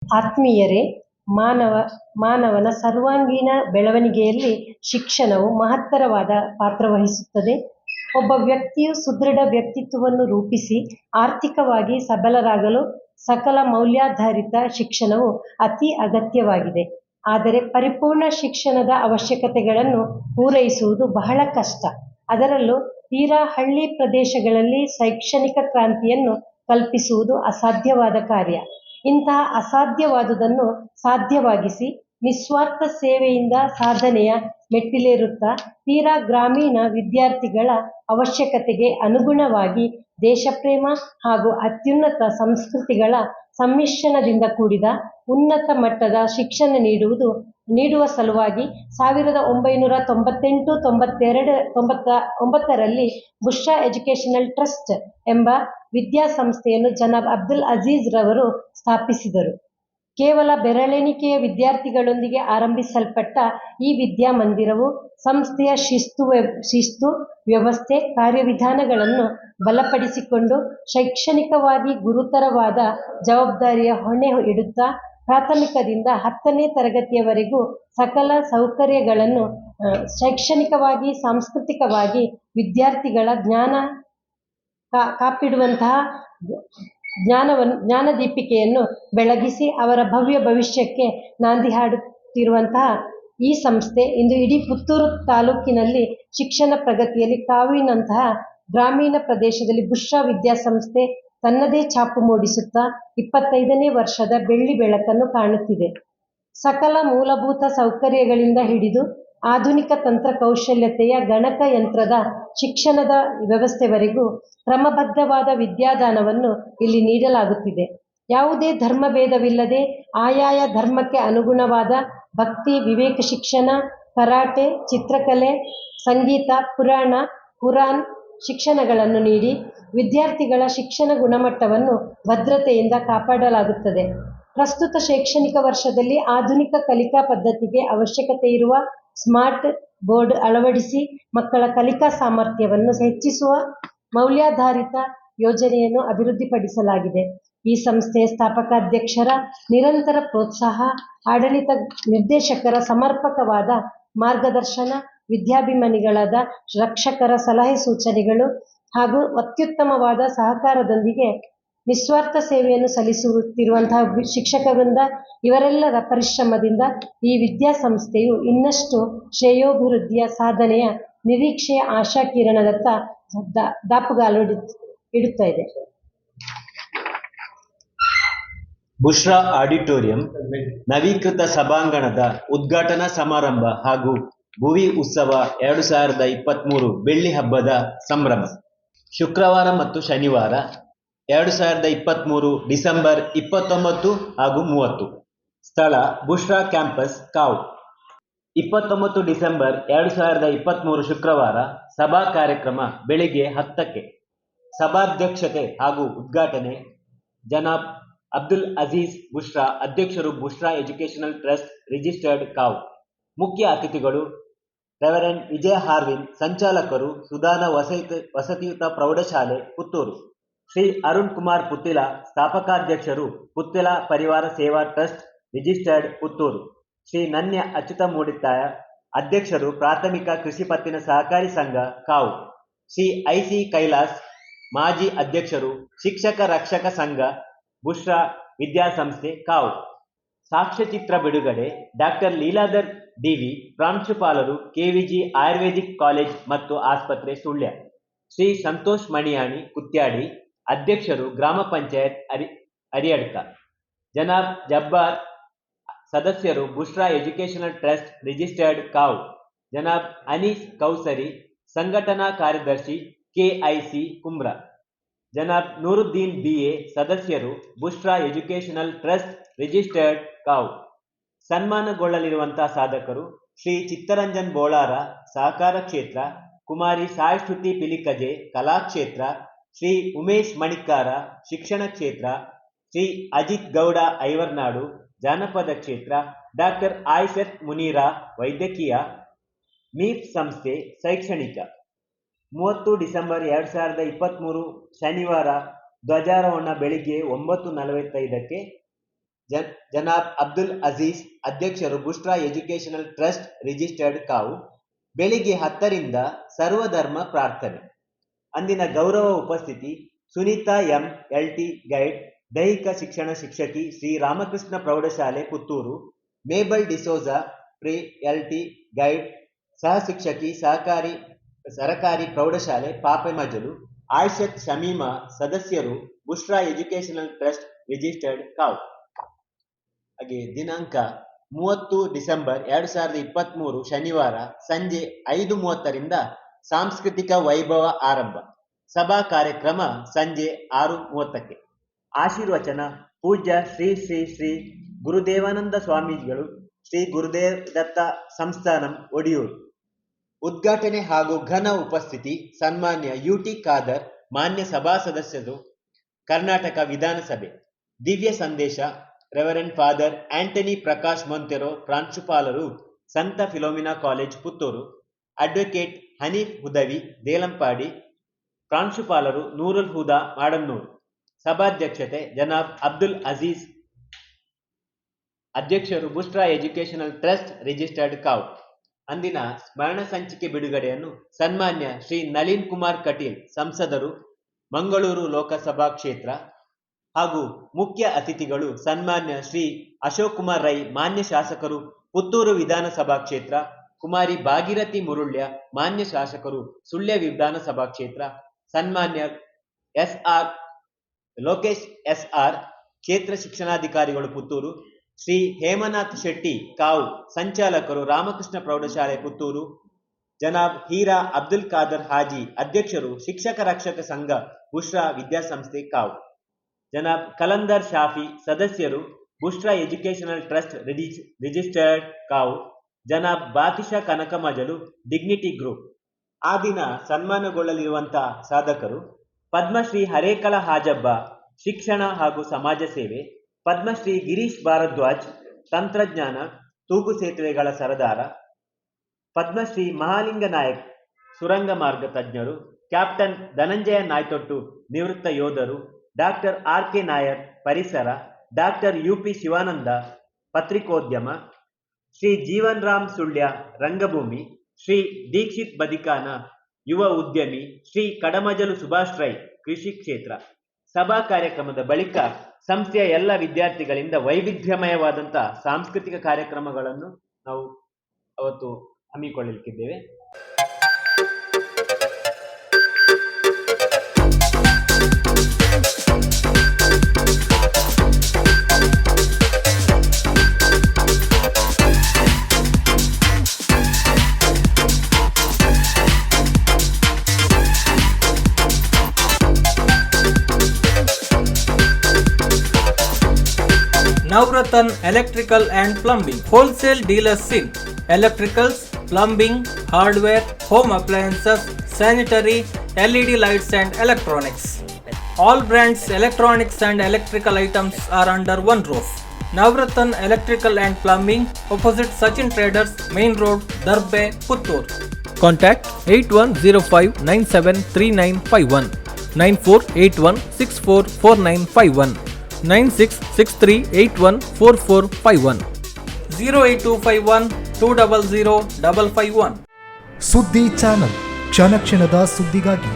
ಆತ್ಮೀಯರೇ, ಮಾನವನ ಸರ್ವಾಂಗೀಣ ಬೆಳವಣಿಗೆಯಲ್ಲಿ ಶಿಕ್ಷಣವು ಮಹತ್ತರವಾದ ಪಾತ್ರವಹಿಸುತ್ತದೆ. ಒಬ್ಬ ವ್ಯಕ್ತಿಯು ಸುದೃಢ ವ್ಯಕ್ತಿತ್ವವನ್ನು ರೂಪಿಸಿ ಆರ್ಥಿಕವಾಗಿ ಸಬಲರಾಗಲು ಸಕಲ ಮೌಲ್ಯಾಧಾರಿತ ಶಿಕ್ಷಣವು ಅತಿ ಅಗತ್ಯವಾಗಿದೆ. ಆದರೆ ಪರಿಪೂರ್ಣ ಶಿಕ್ಷಣದ ಅವಶ್ಯಕತೆಗಳನ್ನು ಪೂರೈಸುವುದು ಬಹಳ ಕಷ್ಟ. ಅದರಲ್ಲೂ ತೀರಾ ಹಳ್ಳಿ ಪ್ರದೇಶಗಳಲ್ಲಿ ಶೈಕ್ಷಣಿಕ ಕ್ರಾಂತಿಯನ್ನು ಕಲ್ಪಿಸುವುದು ಅಸಾಧ್ಯವಾದ ಕಾರ್ಯ. ಇಂತಹ ಅಸಾಧ್ಯವಾದುದನ್ನು ಸಾಧ್ಯವಾಗಿಸಿ ನಿಸ್ವಾರ್ಥ ಸೇವೆಯಿಂದ ಸಾಧನೆಯ ಮೆಟ್ಟಿಲೇರುತ್ತಾ ತೀರಾ ಗ್ರಾಮೀಣ ವಿದ್ಯಾರ್ಥಿಗಳ ಅವಶ್ಯಕತೆಗೆ ಅನುಗುಣವಾಗಿ ದೇಶಪ್ರೇಮ ಹಾಗೂ ಅತ್ಯುನ್ನತ ಸಂಸ್ಕೃತಿಗಳ ಸಮ್ಮಿಶ್ರಣದಿಂದ ಕೂಡಿದ ಉನ್ನತ ಮಟ್ಟದ ಶಿಕ್ಷಣ ನೀಡುವ ಸಲುವಾಗಿ 1998-99ರಲ್ಲಿ ಬುಷ್ರಾ ಎಜುಕೇಷನಲ್ ಟ್ರಸ್ಟ್ ಎಂಬ ವಿದ್ಯಾಸಂಸ್ಥೆಯನ್ನು ಜನಾಬ್ ಅಬ್ದುಲ್ ಅಜೀಜ್ ರವರು ಸ್ಥಾಪಿಸಿದರು. ಕೇವಲ ಬೆರಳೆಣಿಕೆಯ ವಿದ್ಯಾರ್ಥಿಗಳೊಂದಿಗೆ ಆರಂಭಿಸಲ್ಪಟ್ಟ ಈ ವಿದ್ಯಾಮಂದಿರವು ಸಂಸ್ಥೆಯ ಶಿಸ್ತು, ವ್ಯವಸ್ಥೆ, ಕಾರ್ಯವಿಧಾನಗಳನ್ನು ಬಲಪಡಿಸಿಕೊಂಡು ಶೈಕ್ಷಣಿಕವಾಗಿ ಗುರುತರವಾದ ಜವಾಬ್ದಾರಿಯ ಹೊಣೆ ಇಡುತ್ತಾ ಪ್ರಾಥಮಿಕದಿಂದ 10ನೇ ತರಗತಿಯವರೆಗೂ ಸಕಲ ಸೌಕರ್ಯಗಳನ್ನು ಶೈಕ್ಷಣಿಕವಾಗಿ, ಸಾಂಸ್ಕೃತಿಕವಾಗಿ ವಿದ್ಯಾರ್ಥಿಗಳ ಜ್ಞಾನ ಕಾಪಿಡುವಂತಹ ಜ್ಞಾನದೀಪಿಕೆಯನ್ನು ಬೆಳಗಿಸಿ ಅವರ ಭವ್ಯ ಭವಿಷ್ಯಕ್ಕೆ ನಾಂದಿ ಹಾಡುತ್ತಿರುವಂತಹ ಈ ಸಂಸ್ಥೆ ಇಂದು ಇಡೀ ಪುತ್ತೂರು ತಾಲೂಕಿನಲ್ಲಿ ಶಿಕ್ಷಣ ಪ್ರಗತಿಯಲ್ಲಿ ಕಾವಿನಂತಹ ಗ್ರಾಮೀಣ ಪ್ರದೇಶದಲ್ಲಿ ಬುಷ್ರಾ ವಿದ್ಯಾಸಂಸ್ಥೆ ತನ್ನದೇ ಛಾಪು ಮೂಡಿಸುತ್ತಾ 25ನೇ ವರ್ಷದ ಬೆಳ್ಳಿ ಬೆಳಕನ್ನು ಕಾಣುತ್ತಿದೆ. ಸಕಲ ಮೂಲಭೂತ ಸೌಕರ್ಯಗಳಿಂದ ಹಿಡಿದು ಆಧುನಿಕ ತಂತ್ರಕೌಶಲ್ಯತೆಯ ಗಣಕಯಂತ್ರದ ಶಿಕ್ಷಣದ ವ್ಯವಸ್ಥೆವರೆಗೂ ಕ್ರಮಬದ್ಧವಾದ ವಿದ್ಯಾದಾನವನ್ನು ಇಲ್ಲಿ ನೀಡಲಾಗುತ್ತಿದೆ. ಯಾವುದೇ ಧರ್ಮಭೇದವಿಲ್ಲದೆ ಆಯಾಯ ಧರ್ಮಕ್ಕೆ ಅನುಗುಣವಾದ ಭಕ್ತಿ, ವಿವೇಕ ಶಿಕ್ಷಣ, ಕರಾಟೆ, ಚಿತ್ರಕಲೆ, ಸಂಗೀತ, ಕುರಾನ್ ಶಿಕ್ಷಣಗಳನ್ನು ನೀಡಿ ವಿದ್ಯಾರ್ಥಿಗಳ ಶಿಕ್ಷಣ ಗುಣಮಟ್ಟವನ್ನು ಭದ್ರತೆಯಿಂದ ಕಾಪಾಡಲಾಗುತ್ತದೆ. ಪ್ರಸ್ತುತ ಶೈಕ್ಷಣಿಕ ವರ್ಷದಲ್ಲಿ ಆಧುನಿಕ ಕಲಿಕಾ ಪದ್ಧತಿಗೆ ಅವಶ್ಯಕತೆಯಿರುವ ಸ್ಮಾರ್ಟ್ ಬೋರ್ಡ್ ಅಳವಡಿಸಿ ಮಕ್ಕಳ ಕಲಿಕಾ ಸಾಮರ್ಥ್ಯವನ್ನು ಹೆಚ್ಚಿಸುವ ಮೌಲ್ಯಾಧಾರಿತ ಯೋಜನೆಯನ್ನು ಅಭಿವೃದ್ಧಿಪಡಿಸಲಾಗಿದೆ. ಈ ಸಂಸ್ಥೆಯ ಸ್ಥಾಪಕಾಧ್ಯಕ್ಷರ ನಿರಂತರ ಪ್ರೋತ್ಸಾಹ, ಆಡಳಿತ ನಿರ್ದೇಶಕರ ಸಮರ್ಪಕವಾದ ಮಾರ್ಗದರ್ಶನ, ವಿದ್ಯಾಭಿಮಾನಿಗಳಾದ ರಕ್ಷಕರ ಸಲಹೆ ಸೂಚನೆಗಳು ಹಾಗೂ ಅತ್ಯುತ್ತಮವಾದ ಸಹಕಾರದೊಂದಿಗೆ ನಿಸ್ವಾರ್ಥ ಸೇವೆಯನ್ನು ಸಲ್ಲಿಸುತ್ತಿರುವಂತಹ ಶಿಕ್ಷಕವೃಂದ ಇವರೆಲ್ಲರ ಪರಿಶ್ರಮದಿಂದ ಈ ವಿದ್ಯಾಸಂಸ್ಥೆಯು ಇನ್ನಷ್ಟು ಶ್ರೇಯೋಭಿವೃದ್ಧಿಯ ಸಾಧನೆಯ ನಿರೀಕ್ಷೆಯ ಆಶಾಕಿರಣದತ್ತ ದಾಪುಗಾಲು ಇಡುತ್ತಾ ಇದೆ. ಬುಷ್ರಾ ಆಡಿಟೋರಿಯಂ ನವೀಕೃತ ಸಭಾಂಗಣದ ಉದ್ಘಾಟನಾ ಸಮಾರಂಭ ಹಾಗೂ ಭುವಿ ಉತ್ಸವ 2023 ಬೆಳ್ಳಿ ಹಬ್ಬದ ಸಂಭ್ರಮ ಶುಕ್ರವಾರ ಮತ್ತು ಶನಿವಾರ 2023 ಡಿಸೆಂಬರ್ 29 ಹಾಗೂ 30. ಸ್ಥಳ ಬುಷ್ರಾ ಕ್ಯಾಂಪಸ್ ಕಾವ್. 29 ಡಿಸೆಂಬರ್ 2023 ಶುಕ್ರವಾರ ಸಭಾ ಕಾರ್ಯಕ್ರಮ ಬೆಳಿಗ್ಗೆ 10ಕ್ಕೆ. ಸಭಾಧ್ಯಕ್ಷತೆ ಹಾಗೂ ಉದ್ಘಾಟನೆ ಜನಾಬ್ ಅಬ್ದುಲ್ ಅಜೀಜ್ ಬುಷ್ರಾ, ಅಧ್ಯಕ್ಷರು ಬುಷ್ರಾ ಎಜುಕೇಷನಲ್ ಟ್ರಸ್ಟ್ ರಿಜಿಸ್ಟರ್ಡ್ ಕಾವ್. ಮುಖ್ಯ ಅತಿಥಿಗಳು ರೆವರೆಂಡ್ ವಿಜಯ ಹಾರ್ವಿನ್, ಸಂಚಾಲಕರು ಸುಧಾನ ವಸತಿಯುತ ಪ್ರೌಢಶಾಲೆ ಪುತ್ತೂರು. ಶ್ರೀ ಅರುಣ್ ಕುಮಾರ್ ಪುತ್ತಿಲ, ಸ್ಥಾಪಕಾಧ್ಯಕ್ಷರು ಪುತ್ತಿಲ ಪರಿವಾರ ಸೇವಾ ಟ್ರಸ್ಟ್ ರಿಜಿಸ್ಟರ್ಡ್ ಪುತ್ತೂರು. ಶ್ರೀ ನನ್ಯ ಅಚ್ಯುತ ಮೂಡಿತ್ತಾಯ, ಅಧ್ಯಕ್ಷರು ಪ್ರಾಥಮಿಕ ಕೃಷಿ ಪತ್ತಿನ ಸಹಕಾರಿ ಸಂಘ ಕಾವು. ಶ್ರೀ ಐಸಿ ಕೈಲಾಸ್, ಮಾಜಿ ಅಧ್ಯಕ್ಷರು ಶಿಕ್ಷಕ ರಕ್ಷಕ ಸಂಘ ಬುಷ್ರಾ ವಿದ್ಯಾಸಂಸ್ಥೆ ಕಾವು. ಸಾಕ್ಷ್ಯಚಿತ್ರ ಬಿಡುಗಡೆ ಡಾಕ್ಟರ್ ಲೀಲಾಧರ್ ಡಿವಿ, ಪ್ರಾಂಶುಪಾಲರು ಕೆವಿಜಿ ಆಯುರ್ವೇದಿಕ್ ಕಾಲೇಜ್ ಮತ್ತು ಆಸ್ಪತ್ರೆ ಸುಳ್ಯ. ಶ್ರೀ ಸಂತೋಷ್ ಮಣಿಯಾಣಿ ಕುತ್ಯಾಡಿ, ಅಧ್ಯಕ್ಷರು ಗ್ರಾಮ ಪಂಚಾಯತ್ ಅರಿಯಡ್ಕ. ಜನಾಬ್ ಜಬ್ಬಾರ್, ಸದಸ್ಯರು ಬುಷ್ರಾ ಎಜುಕೇಷನಲ್ ಟ್ರಸ್ಟ್ ರಿಜಿಸ್ಟರ್ಡ್ ಕಾವ್. ಜನಾಬ್ ಅನೀಸ್ ಕೌಸರಿ, ಸಂಘಟನಾ ಕಾರ್ಯದರ್ಶಿ ಕೆಐಸಿ ಕುಮ್ರಾ. ಜನಾಬ್ ನೂರುದ್ದೀನ್ ಬಿಎ, ಸದಸ್ಯರು ಬುಷ್ರಾ ಎಜುಕೇಷನಲ್ ಟ್ರಸ್ಟ್ ರಿಜಿಸ್ಟರ್ಡ್ ಕಾವ್. ಸನ್ಮಾನಗೊಳ್ಳಲಿರುವಂತಹ ಸಾಧಕರು ಶ್ರೀ ಚಿತ್ತರಂಜನ್ ಬೋಳಾರ, ಸಹಕಾರ ಕ್ಷೇತ್ರ, ಕುಮಾರಿ ಸಾಯಿಶ್ರುತಿ ಪಿಲಿಕಜೆ, ಕಲಾಕ್ಷೇತ್ರ, ಶ್ರೀ ಉಮೇಶ್ ಮಣಿಕಾರ, ಶಿಕ್ಷಣ ಕ್ಷೇತ್ರ, ಶ್ರೀ ಅಜಿತ್ ಗೌಡ ಐವರ್ನಾಡು, ಜಾನಪದ ಕ್ಷೇತ್ರ, ಡಾಕ್ಟರ್ ಆಯಿಷತ್ ಮುನೀರಾ, ವೈದ್ಯಕೀಯ, ಮೀಫ್ ಸಂಸ್ಥೆ ಶೈಕ್ಷಣಿಕ. 30 ಡಿಸೆಂಬರ್ 2023 ಶನಿವಾರ ಧ್ವಜಾರೋಹಣ ಬೆಳಿಗ್ಗೆ 9:45ಕ್ಕೆ. ಜನಾಬ್ ಅಬ್ದುಲ್ ಅಜೀಜ್ ಅಧ್ಯಕ್ಷರು ಬುಷ್ರಾ ಎಜುಕೇಶನಲ್ ಟ್ರಸ್ಟ್ ರಿಜಿಸ್ಟರ್ಡ್ ಕಾವು. ಬೆಳಿಗ್ಗೆ 10ರಿಂದ ಸರ್ವಧರ್ಮ ಪ್ರಾರ್ಥನೆ. ಅಂದಿನ ಗೌರವ ಉಪಸ್ಥಿತಿ ಸುನೀತಾ ಎಂ LT ಗೈಡ್, ದೈಹಿಕ ಶಿಕ್ಷಣ ಶಿಕ್ಷಕಿ, ಶ್ರೀ ರಾಮಕೃಷ್ಣ ಪ್ರೌಢಶಾಲೆ Puttur. Mabel D'Souza pre LT guide, ಸಹ ಶಿಕ್ಷಕಿ, ಸರಕಾರಿ ಪ್ರೌಢಶಾಲೆ ಪಾಪೆಮಜಲು. ಆಯಿಷತ್ ಶಮೀಮಾ ಸದಸ್ಯರು, ಬುಷ್ರಾ ಎಜುಕೇಶನಲ್ ಟ್ರಸ್ಟ್ ರಿಜಿಸ್ಟರ್ಡ್ ಕಾವು. ಹಾಗೆ ದಿನಾಂಕ 30 ಡಿಸೆಂಬರ್ 2023 ಶನಿವಾರ ಸಂಜೆ 5:30ರಿಂದ ಸಾಂಸ್ಕೃತಿಕ ವೈಭವ ಆರಂಭ. ಸಭಾ ಕಾರ್ಯಕ್ರಮ ಸಂಜೆ 6:30ಕ್ಕೆ. ಆಶೀರ್ವಚನ ಪೂಜ್ಯ ಶ್ರೀ ಶ್ರೀ ಶ್ರೀ ಗುರುದೇವಾನಂದ ಸ್ವಾಮೀಜಿಗಳು, ಶ್ರೀ ಗುರುದೇವ್ ದತ್ತ ಸಂಸ್ಥಾನಂ ಒಡಿಯೂರು. ಉದ್ಘಾಟನೆ ಹಾಗೂ ಘನ ಉಪಸ್ಥಿತಿ ಸನ್ಮಾನ್ಯ UT ಖಾದರ್, ಮಾನ್ಯ ಸಭಾ ಸದಸ್ಯರು, ಕರ್ನಾಟಕ ವಿಧಾನಸಭೆ. ದಿವ್ಯ ಸಂದೇಶ ರೆವರೆಂಡ್ ಫಾದರ್ ಆಂಟನಿ ಪ್ರಕಾಶ್ ಮೊಂತೆರೊ, ಪ್ರಾಂಶುಪಾಲರು, ಸಂತ ಫಿಲೋಮಿನಾ ಕಾಲೇಜ್ ಪುತ್ತೂರು. ಅಡ್ವೊಕೇಟ್ ಹನೀಫ್ ಹುದವಿ, ದೇಲಂಪಾಡಿ, ಪ್ರಾಂಶುಪಾಲರು, ನೂರುಲ್ ಹುದಾ, ಮಾಡನ್ನೂರು. ಸಭಾಧ್ಯಕ್ಷತೆ ಜನಾಬ್ ಅಬ್ದುಲ್ ಅಜೀಜ್, ಅಧ್ಯಕ್ಷರು, ಬುಷ್ರಾ ಎಜುಕೇಶನಲ್ ಟ್ರಸ್ಟ್ ರಿಜಿಸ್ಟರ್ಡ್ ಕಾವು. ಅಂದಿನ ಸ್ಮರಣ ಸಂಚಿಕೆ ಬಿಡುಗಡೆಯನ್ನು ಸನ್ಮಾನ್ಯ ಶ್ರೀ ನಳಿನ್ ಕುಮಾರ್ ಕಟೀಲ್, ಸಂಸದರು, ಮಂಗಳೂರು ಲೋಕಸಭಾ ಕ್ಷೇತ್ರ, ಹಾಗೂ ಮುಖ್ಯ ಅತಿಥಿಗಳು ಸನ್ಮಾನ್ಯ ಶ್ರೀ ಅಶೋಕ್ ಕುಮಾರ್ ರೈ, ಮಾನ್ಯ ಶಾಸಕರು, ಪುತ್ತೂರು ವಿಧಾನಸಭಾ ಕ್ಷೇತ್ರ, ಕುಮಾರಿ ಭಾಗೀರಥಿ ಮುರುಳ್ಯ, ಮಾನ್ಯ ಶಾಸಕರು, ಸುಳ್ಯ ವಿಧಾನಸಭಾ ಕ್ಷೇತ್ರ, ಸನ್ಮಾನ್ಯ ಲೋಕೇಶ್ SR, ಕ್ಷೇತ್ರ ಶಿಕ್ಷಣಾಧಿಕಾರಿಗಳು ಪುತ್ತೂರು, ಶ್ರೀ ಹೇಮನಾಥ್ ಶೆಟ್ಟಿ ಕಾವು, ಸಂಚಾಲಕರು, ರಾಮಕೃಷ್ಣ ಪ್ರೌಢಶಾಲೆ ಪುತ್ತೂರು, ಜನಾಬ್ ಹೀರಾ ಅಬ್ದುಲ್ ಖಾದರ್ ಹಾಜಿ, ಅಧ್ಯಕ್ಷರು, ಶಿಕ್ಷಕ ರಕ್ಷಕ ಸಂಘ, ಬುಷ್ರಾ ವಿದ್ಯಾಸಂಸ್ಥೆ ಕಾವು. ಜನಾಬ್ ಕಲಂದರ್ ಶಾಫಿ, ಸದಸ್ಯರು, ಬುಷ್ರಾ ಎಜುಕೇಶನಲ್ ಟ್ರಸ್ಟ್ ರಿಜಿಸ್ಟರ್ಡ್ ಕಾವು. ಜನಾಬ್ ಬಾತಿಷಾ ಕನಕಮಜಲು, ಡಿಗ್ನಿಟಿ ಗ್ರೂಪ್. ಆ ದಿನ ಸನ್ಮಾನಗೊಳ್ಳಲಿರುವಂತಹ ಸಾಧಕರು: ಪದ್ಮಶ್ರೀ ಹರೇಕಳ ಹಾಜಬ್ಬ, ಶಿಕ್ಷಣ ಹಾಗೂ ಸಮಾಜ ಸೇವೆ. ಪದ್ಮಶ್ರೀ ಗಿರೀಶ್ ಭಾರದ್ವಾಜ್, ತಂತ್ರಜ್ಞಾನ, ತೂಗು ಸೇತುವೆಗಳ ಸರದಾರ. ಪದ್ಮಶ್ರೀ ಮಹಾಲಿಂಗ ನಾಯಕ್, ಸುರಂಗ ಮಾರ್ಗ ತಜ್ಞರು. ಕ್ಯಾಪ್ಟನ್ ಧನಂಜಯ ನಾಯ್ತೊಟ್ಟು, ನಿವೃತ್ತ ಯೋಧರು. ಡಾಕ್ಟರ್ RK ನಾಯರ್, ಪರಿಸರ. ಡಾಕ್ಟರ್ UP ಶಿವಾನಂದ, ಪತ್ರಿಕೋದ್ಯಮ. ಶ್ರೀ ಜೀವನ್ ರಾಮ್ ಸುಳ್ಯ, ರಂಗಭೂಮಿ. ಶ್ರೀ ದೀಕ್ಷಿತ್ ಬದಿಕಾನ, ಯುವ ಉದ್ಯಮಿ. ಶ್ರೀ ಕಡಮಜಲು ಸುಭಾಷ್ ರೈ, ಕೃಷಿ ಕ್ಷೇತ್ರ. ಸಭಾ ಕಾರ್ಯಕ್ರಮದ ಬಳಿಕ ಸಂಸ್ಥೆಯ ಎಲ್ಲ ವಿದ್ಯಾರ್ಥಿಗಳಿಂದ ವೈವಿಧ್ಯಮಯವಾದಂತಹ ಸಾಂಸ್ಕೃತಿಕ ಕಾರ್ಯಕ್ರಮಗಳನ್ನು ನಾವು ಅವತ್ತು ಹಮ್ಮಿಕೊಳ್ಳಲಿಕ್ಕಿದ್ದೇವೆ. Navratan Electrical and Plumbing, wholesale dealers in electricals, plumbing, hardware, home appliances, sanitary, LED lights and electronics. All brands electronics and electrical items are under one roof. Navratan Electrical and Plumbing, opposite Sachin Traders, Main Road, Darbe, Puttur. Contact 8105973951, 9481644951, 9663814451, 08251200551. ಸುದ್ದಿ channel, ಕ್ಷಣ ಕ್ಷಣದ ಸುದ್ದಿಗಾಗಿ.